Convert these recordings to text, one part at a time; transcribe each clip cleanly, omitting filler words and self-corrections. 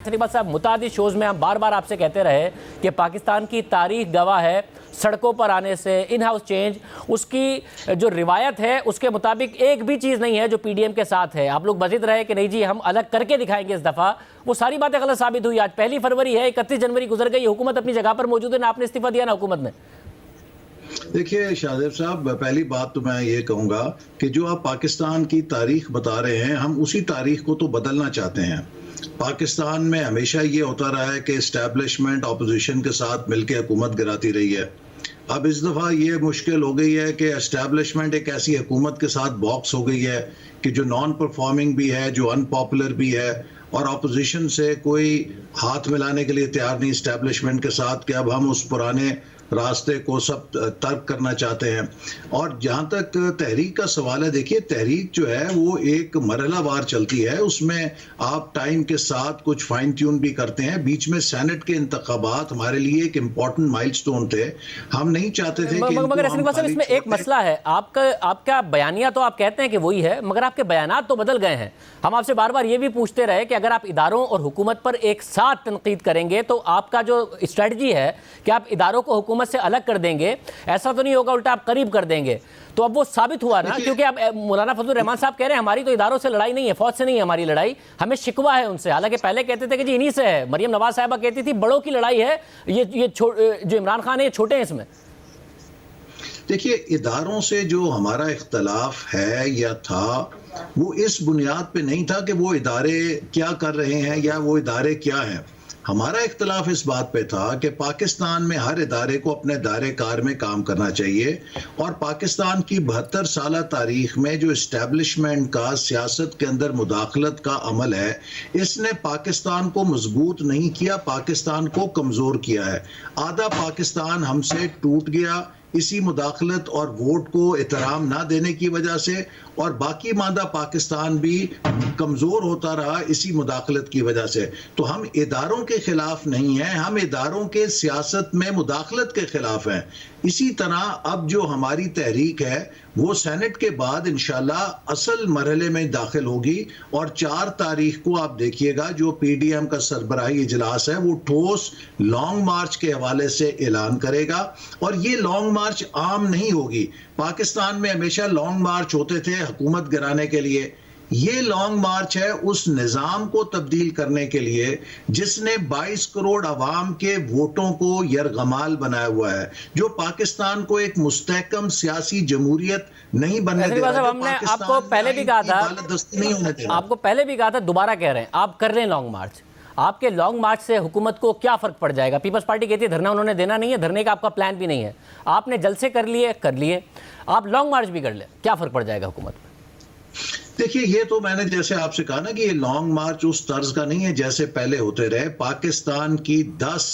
यासिन इकबाल साहब, मुतादिद शोज़ में हम बार बार आपसे कहते रहे कि पाकिस्तान की तारीख गवाह है सड़कों पर आने से, इन हाउस चेंज, उसकी जो रिवायत है उसके मुताबिक एक भी चीज़ नहीं है जो पीडीएम के साथ है। आप लोग बजिद रहे कि नहीं जी हम अलग करके दिखाएंगे इस दफ़ा, वो सारी बातें गलत साबित हुई। आज 1 फरवरी है, 31 जनवरी गुजर गई, हुकूमत अपनी जगह पर मौजूद है, ना आपने इस्तीफा दिया ना हुकूमत ने। देखिए शाहजेब साहब, पहली बात तो मैं ये कहूँगा कि जो आप पाकिस्तान की तारीख बता रहे हैं, हम उसी तारीख को तो बदलना चाहते हैं। पाकिस्तान में हमेशा ये होता रहा है कि इस्टेब्लिशमेंट अपोजिशन के साथ मिलकर हुकूमत गिराती रही है। अब इस दफ़ा ये मुश्किल हो गई है कि इस्टेब्लिशमेंट एक ऐसी हुकूमत के साथ बॉक्स हो गई है कि जो नॉन परफॉर्मिंग भी है, जो अनपॉपुलर भी है, और अपोजिशन से कोई हाथ मिलाने के लिए तैयार नहीं इस्टेब्लिशमेंट के साथ कि अब हम उस पुराने रास्ते को सब तर्क करना चाहते हैं। और जहाँ तक तहरीक का सवाल है, देखिए तहरीक जो है वो एक मरहलावार चलती है, उसमें आप टाइम के साथ कुछ फाइन ट्यून भी करते हैं। बीच में सेनेट के इंतखाबात हमारे लिए एक इम्पॉर्टेंट माइलस्टोन थे, हम नहीं चाहते थे कि मगर इसमें एक मसला है, आपका बयानिया तो आप कहते हैं कि वही है, मगर आपके बयानात तो बदल गए हैं। हम आपसे बार बार ये भी पूछते रहे कि अगर आप इदारों और हुकूमत पर एक साथ तनकीद करेंगे तो आपका जो स्ट्रेटजी है कि आप इदारों को हुकूमत से अलग कर देंगे, ऐसा तो नहीं होगा, उल्टा आप करीब कर देंगे। तो अब वो साबित हुआ ना, क्योंकि अब मौलाना फजलुर रहमान साहब कह रहे हैं हमारी तो इदारों से लड़ाई नहीं है, फौज से नहीं है हमारी लड़ाई, हमें शिकवा है उनसे। हालांकि पहले कहते थे कि जी इन्हीं से है, मरियम नवाज साहिबा कहती थी बड़ों की लड़ाई है, ये जो इमरान खान है ये छोटे हैं इसमें। देखिए इदारों से जो हमारा इख्तलाफ है या था, वो इस बुनियाद पे नहीं था कि वो इदारे क्या कर रहे हैं या वो इदारे क्या हैं। हमारा इख्तलाफ इस बात पे था कि पाकिस्तान में हर इदारे को अपने दायरे कार में काम करना चाहिए, और पाकिस्तान की 72 साल तारीख में जो इस्टेब्लिशमेंट का सियासत के अंदर मुदाखलत का अमल है, इसने पाकिस्तान को मजबूत नहीं किया, पाकिस्तान को कमज़ोर किया है। आधा पाकिस्तान हमसे टूट गया इसी मुदाखलत और वोट को एहतराम ना देने की वजह से, और बाकी मादा पाकिस्तान भी कमज़ोर होता रहा इसी मुदाखलत की वजह से। तो हम इदारों के ख़िलाफ़ नहीं हैं, हम इदारों के सियासत में मुदाखलत के ख़िलाफ़ हैं। इसी तरह अब जो हमारी तहरीक है वो सेनेट के बाद इंशाल्लाह असल मरहले में दाखिल होगी, और 4 तारीख को आप देखिएगा जो पीडीएम का सरबराही इजलास है वो ठोस लॉन्ग मार्च के हवाले से ऐलान करेगा। और ये लॉन्ग मार्च आम नहीं होगी, पाकिस्तान में हमेशा लॉन्ग मार्च होते थे हुकूमत गिराने के लिए, ये लॉन्ग मार्च है उस निज़ाम को तब्दील करने के लिए जिसने 22 करोड़ अवाम के वोटों को यरगमाल बनाया हुआ है, जो पाकिस्तान को एक मुस्तहकम सियासी जमहूरियत नहीं बनने दे रहा। हमने आपको पहले भी कहा था, आपको पहले भी कहा था, दोबारा कह रहे हैं आप कर रहे हैं लॉन्ग मार्च। आपके लॉन्ग मार्च से हुकूमत को क्या फ़र्क पड़ जाएगा? पीपल्स पार्टी कहती है धरना उन्होंने देना नहीं है, धरने का आपका प्लान भी नहीं है, आपने जलसे कर लिए, आप लॉन्ग मार्च भी कर ले, क्या फ़र्क पड़ जाएगा हुकूमत में? देखिए ये तो मैंने जैसे आपसे कहा ना कि ये लॉन्ग मार्च उस तर्ज का नहीं है जैसे पहले होते रहे। पाकिस्तान की 10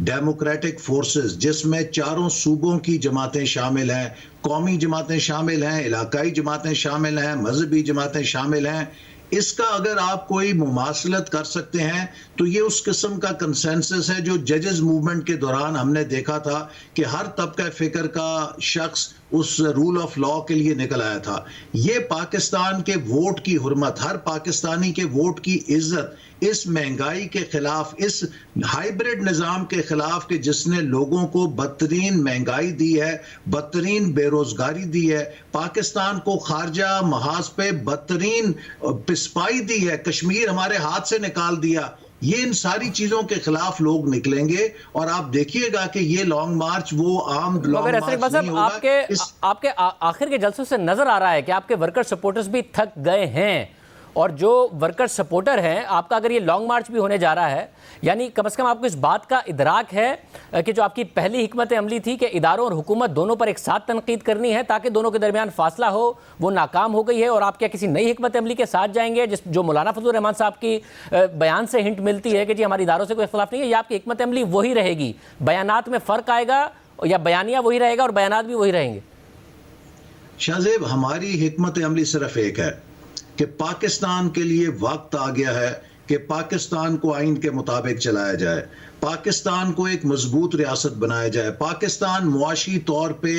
डेमोक्रेटिक फोर्सेस जिसमें चारों सूबों की जमातें शामिल हैं, कौमी जमातें शामिल हैं, इलाकाई जमातें शामिल हैं, मजहबी जमातें शामिल हैं, इसका अगर आप कोई मुमासलत कर सकते हैं तो ये उस किस्म का कंसेंसस है जो जजेस मूवमेंट के दौरान हमने देखा था कि हर तबका फ़िक्र का शख्स उस रूल ऑफ लॉ के लिए निकल आया था। ये पाकिस्तान के वोट की हुर्मत, हर पाकिस्तानी के वोट की इज्जत, इस महंगाई के खिलाफ, इस हाइब्रिड निज़ाम के खिलाफ कि जिसने लोगों को बदतरीन महंगाई दी है, बदतरीन बेरोजगारी दी है, पाकिस्तान को खारजा महाज पे बदतरीन पिस्पाई दी है, कश्मीर हमारे हाथ से निकाल दिया, ये इन सारी चीजों के खिलाफ लोग निकलेंगे। और आप देखिएगा कि ये लॉन्ग मार्च वो आम लॉन्ग मार्च नहीं होगा। आपके आखिर के जलसों से नजर आ रहा है कि आपके वर्कर सपोर्टर्स भी थक गए हैं, और जो वर्कर सपोर्टर हैं आपका अगर ये लॉन्ग मार्च भी होने जा रहा है, यानी कम से कम आपको इस बात का इदराक है कि जो आपकी पहली हिकमत अमली थी कि इदारों और हुकूमत दोनों पर एक साथ तनकीद करनी है ताकि दोनों के दरमियान फासला हो, वो नाकाम हो गई है, और आप क्या किसी नई हिकमत अमली के साथ जाएंगे जो मौलाना फजलुर रहमान साहब की बयान से हिंट मिलती है कि जी हमारी इदारों से कोई इख्तिलाफ नहीं है, या आपकी हिकमत अमली वही रहेगी, बयानात में फ़र्क आएगा, या बयानिया वही रहेगा और बयानात भी वही रहेंगे? शाहजेब, हमारी हिकमत अमली सिर्फ एक है कि पाकिस्तान के लिए वक्त आ गया है कि पाकिस्तान को आइन के मुताबिक चलाया जाए, पाकिस्तान को एक मजबूत रियासत बनाया जाए, पाकिस्तान मुआशी तौर पे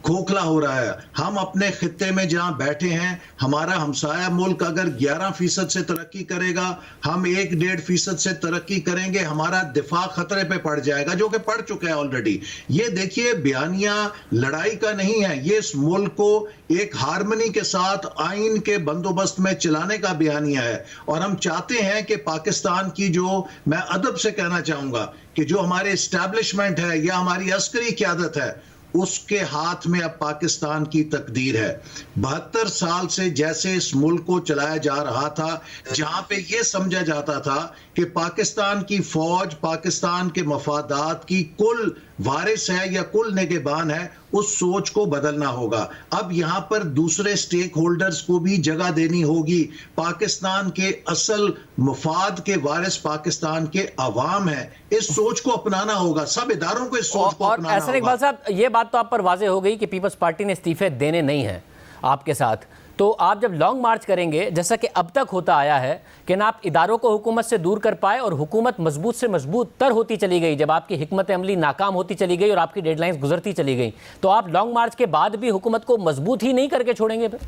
खोखला हो रहा है। हम अपने खित्ते में जहां बैठे हैं, हमारा हमसाया मुल्क अगर 11% से तरक्की करेगा, हम 1-1.5% से तरक्की करेंगे, हमारा दिफा खतरे पे पड़ जाएगा, जो कि पड़ चुका है ऑलरेडी। ये देखिए बयानिया लड़ाई का नहीं है, ये इस मुल्क को एक हारमनी के साथ आइन के बंदोबस्त में चलाने का बयानिया है। और हम चाहते हैं कि पाकिस्तान की, जो मैं अदब से कहना चाहूंगा कि जो हमारे एस्टैब्लिशमेंट है या हमारी अस्करी क़यादत है, उसके हाथ में अब पाकिस्तान की तकदीर है। 72 साल से जैसे इस मुल्क को चलाया जा रहा था, जहां पे यह समझा जाता था कि पाकिस्तान की फौज पाकिस्तान के मफादात की कुल वारिस है या कुल निगहबान है, उस सोच को बदलना होगा। अब यहां पर दूसरे स्टेक होल्डर्स को भी जगह देनी होगी। पाकिस्तान के असल मफाद के वारिस पाकिस्तान के अवाम है, इस सोच को अपनाना होगा। सब इदारों को इस सोच को अपनाना होगा। और इकबाल साहब, ये बात तो आप पर वाजे हो गई कि पीपल्स पार्टी ने इस्तीफे देने नहीं हैं आपके साथ। तो आप जब लॉन्ग मार्च करेंगे, जैसा कि अब तक होता आया है कि ना आप इदारों को हुकूमत से दूर कर पाए और हुकूमत मजबूत से मजबूत तर होती चली गई, जब आपकी हिकमत अमली नाकाम होती चली गई और आपकी डेडलाइंस गुजरती चली गई, तो आप लॉन्ग मार्च के बाद भी हुकूमत को मजबूत ही नहीं करके छोड़ेंगे फिर?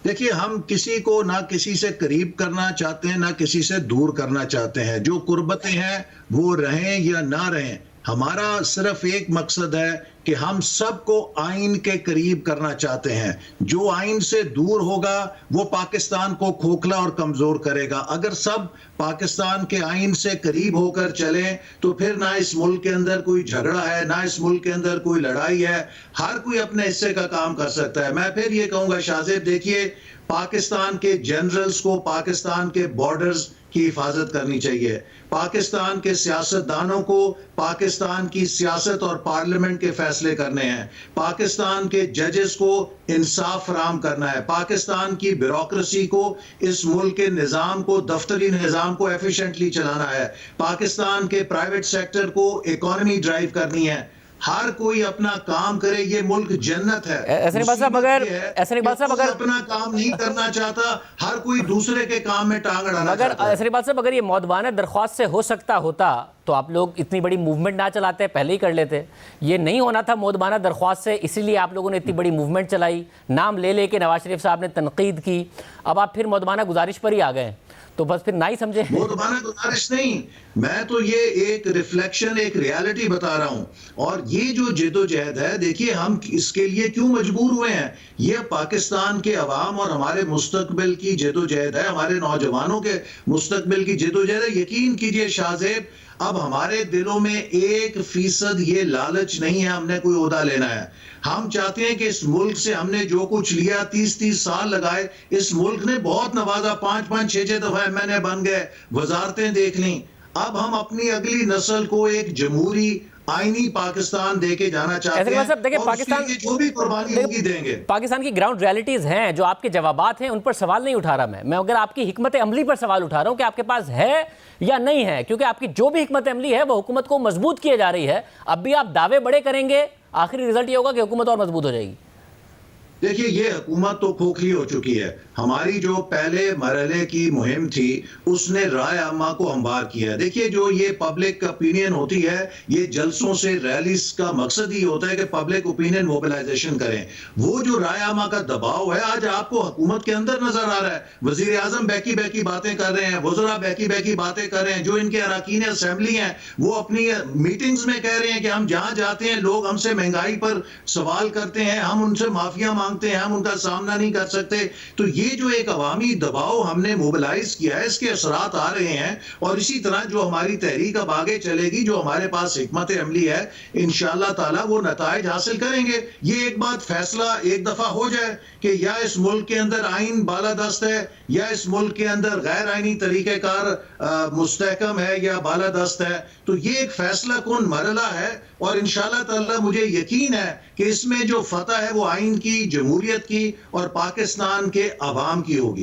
देखिए, हम किसी को ना किसी से करीब करना चाहते हैं, ना किसी से दूर करना चाहते हैं। जो कुर्बतें हैं वो रहें या ना रहें, हमारा सिर्फ एक मकसद है कि हम सबको आइन के करीब करना चाहते हैं। जो आइन से दूर होगा वो पाकिस्तान को खोखला और कमजोर करेगा। अगर सब पाकिस्तान के आइन से करीब होकर चलें तो फिर ना इस मुल्क के अंदर कोई झगड़ा है, ना इस मुल्क के अंदर कोई लड़ाई है। हर कोई अपने हिस्से का काम कर सकता है। मैं फिर ये कहूंगा शाहजेब, देखिए, पाकिस्तान के जनरल्स को पाकिस्तान के बॉर्डर्स की हिफाजत करनी चाहिए। पाकिस्तान के सियासतदानों को पाकिस्तान की सियासत और पार्लियामेंट के फैसले करने हैं। पाकिस्तान के जजेस को इंसाफ फराहम करना है। पाकिस्तान की ब्यूरोक्रेसी को, इस मुल्क के निज़ाम को, दफ्तरी निज़ाम को एफिशिएंटली चलाना है। पाकिस्तान के प्राइवेट सेक्टर को इकोनॉमी ड्राइव करनी है। हर कोई अपना काम करे, ये मुल्क जन्नत है। एहसन इकबाल साहब, अगर अपना काम नहीं करना चाहता, हर कोई दूसरे के काम में टांग अड़ाना चाहता है। एहसन इकबाल साहब, अगर ये मौदवाना दरख्वास्त से हो सकता होता तो आप लोग इतनी बड़ी मूवमेंट ना चलाते, पहले ही कर लेते। ये नहीं होना था मौदवाना दरख्वास्त से, इसीलिए आप लोगों ने इतनी बड़ी मूवमेंट चलाई, नाम ले लेके नवाज शरीफ साहब ने तनकीद की, अब आप फिर मौदवाना गुजारिश पर ही आ गए। तो बस फिर ना ही समझे। मौदवाना गुजारिश नहीं, मैं तो ये एक रिफ्लेक्शन, एक रियलिटी बता रहा हूं। और ये जो जद्दोजहद है, देखिए हम इसके लिए क्यों मजबूर हुए हैं। ये पाकिस्तान के अवाम और हमारे मुस्तकबिल की जद्दोजहद है, हमारे नौजवानों के मुस्तकबिल की जद्दोजहद है। यकीन कीजिए शाहजेब, अब हमारे दिलों में 1% ये लालच नहीं है हमने कोई ओहदा लेना है। हम चाहते हैं कि इस मुल्क से हमने जो कुछ लिया, 30-30 साल लगाए, इस मुल्क ने बहुत नवाजा, 5-5, 6-6 दफा एमएनए बन गए, वजारतें देख ली। अब हम अपनी अगली नस्ल को एक जमहूरी आईनी पाकिस्तान देके जाना चाहते हैं। देखिए, पाकिस्तान जो भी कुर्बानी होगी देंगे। पाकिस्तान की ग्राउंड रियलिटीज हैं, जो आपके जवाबात हैं उन पर सवाल नहीं उठा रहा मैं अगर आपकी हिकमत अमली पर सवाल उठा रहा हूं कि आपके पास है या नहीं है, क्योंकि आपकी जो भी हिकमत अमली है वो हुकूमत को मजबूत किए जा रही है। अब भी आप दावे बड़े करेंगे, आखिरी रिजल्ट ये होगा कि हुकूमत और मजबूत हो जाएगी। देखिए, ये हुकूमत तो खोखली हो चुकी है। हमारी जो पहले मरहले की मुहिम थी उसने राय अम्मा को हमवार किया है। देखिए, जो ये पब्लिक ओपिनियन होती है, ये जलसों से, रैलीज का मकसद ही होता है कि पब्लिक ओपिनियन मोबिलाइजेशन करें। वो जो राय अम्मा का दबाव है आज आपको हुकूमत के अंदर नजर आ रहा है। वजीर आजम बैकी बैकी बातें कर रहे हैं, वज़रा बैकी बैकी बातें कर रहे हैं। जो इनके अरकान असेंबली हैं वो अपनी मीटिंग्स में कह रहे हैं कि हम जहां जाते हैं लोग हमसे महंगाई पर सवाल करते हैं, हम उनसे माफिया मांगते हैं, हम उनका सामना नहीं कर सकते। तो ये जो एक अवामी दबाव हमने मोबिलाइज किया है, इसके असरात आ रहे हैं। और इसी तरह जो हमारी तहरीक अब आगे चलेगी, जो हमारे पास हिकमत अमली है, इंशाअल्लाह ताला वो नताइज हासिल करेंगे। ये एक बात फैसला एक दफा हो जाए कि या इस मुल्क के अंदर आइन बालादस्त है या इस मुल्क के अंदर गैर आइनी तरीक़ेकार मुस्तहकम है या बालादस्त है, तो ये एक फैसला कुन मरला है। और इंशाअल्लाह ताला मुझे यकीन है कि इसमें जो फतह है वो आइन की, जमहूरियत की और पाकिस्तान के अवाम की होगी।